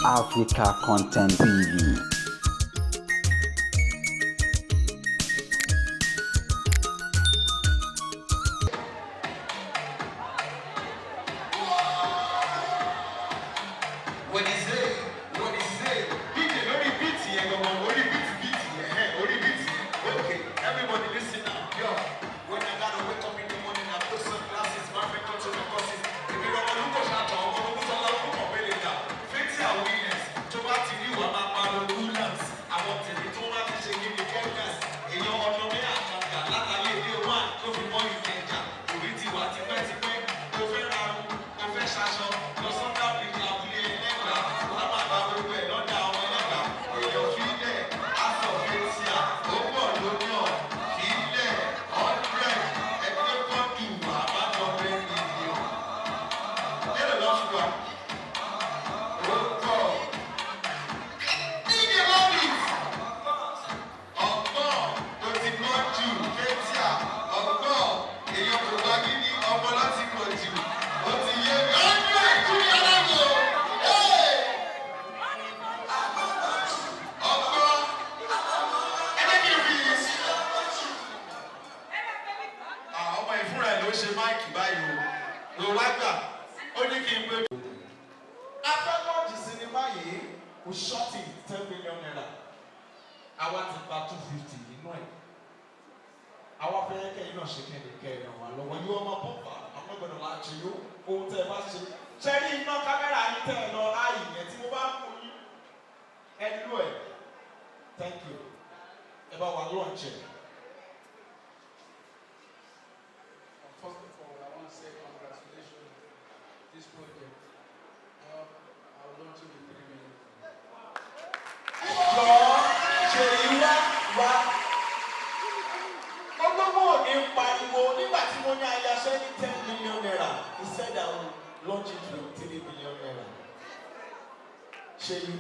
Africa Content TV. We shot it 10 million naira. I want it back 250. You know it. Our parents can not shake any care. When you are my papa, I'm not going to lie to you. Oh, tell me, Cherry, no camera, you tell no eye. It's over. Anyway, thank you. About our launch. First of all, I want to say congratulations to this project. I'll launch it with 3 million. $10 million. He said I will launch it with 3 million naira. Sheyi,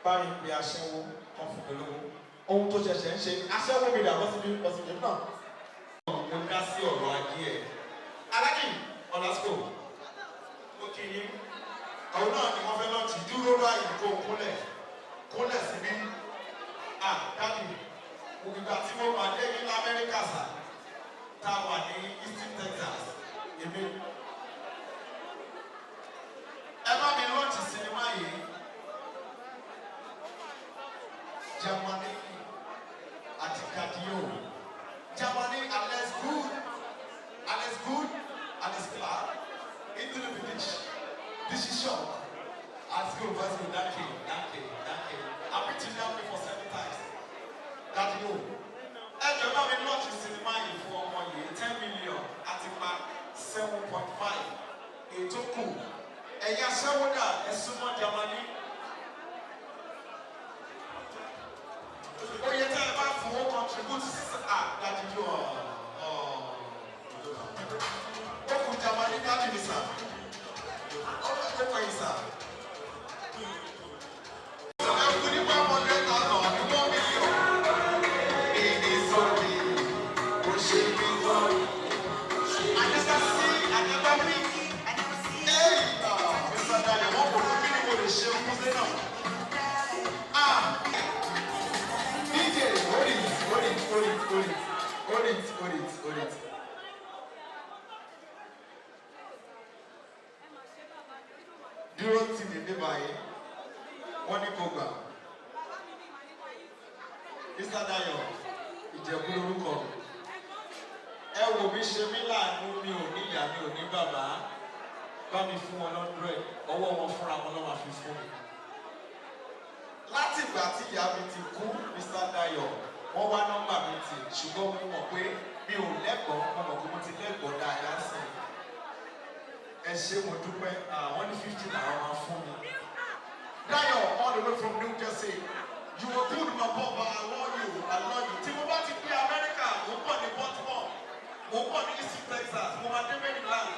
buy me a show of the logo. Ohun tó ṣẹ̀ṣẹ̀ ń ṣe aṣẹ́wó mi dà bọ́sibí náà. Mo ká sí ọ̀rọ̀ ajé ẹ̀. Alájì ọ̀làsíkò. Ó kì í. Àwọn náà ni wọ́n fẹ́ lọ́ọ̀tì dúró báyìí kó kúnlẹ̀ síbí. Dábì, òkìgbà tí mo máa dé ní Amẹ́ríkà sà, tá a wà ní Eastern Texas, èmi. Ẹ bá mi lọ́ọ̀tì sinimá yìí. Germany àti Kadio. Germany Alex Good, Alex Clark, into the village. This is shock. Let's go, danke. I've been to Germany for 7 times. Kadio. Ẹ jọ bá mi lọ́ọ̀tì sinimá yìí fún ọmọ yìí 10 million àti pa 7.5. Ètò kù. Ẹ̀yà sẹ́wọ́dà ẹ̀sùnmọ́ Germany. Oh, you tell about who contributes that you are. What could Germany tell you, sir? Okay, sir. Hold it. Dúró tì mí ní báyìí, wọ́n ní kò gbà. Mr. Dayo, Ìjẹ̀bú lórúkọ. Ẹ wò mí ṣe mí láàánú, mi ò ní ìyá, mi ò ní bàbá. Bá mi fún wọn 100, ọwọ́ wọn fúnra wọn lọ́wọ́ fi fún mi. Láti ìgbà tí ìyá mi ti kú, Mr. Dayo, wọ́n wá nọ́mbà mi tì, ṣùgbọ́n mo mọ̀ pé mi ò lẹ́kọ̀ọ́, mo mọ̀ pé mo ti lẹ́kọ̀ọ́ dáadáa sí i. Ẹ ṣé mo dúpẹ́, wọ́n ní 50 naira máa fún mi. Dayo, all the way from New Jersey, you were good, my papa, I love you. Tí mo bá ti pé Amẹ́ríkà, mo pọ̀ ní Baltimore, mo pọ̀ ní East Texas, mo máa dé Maryland.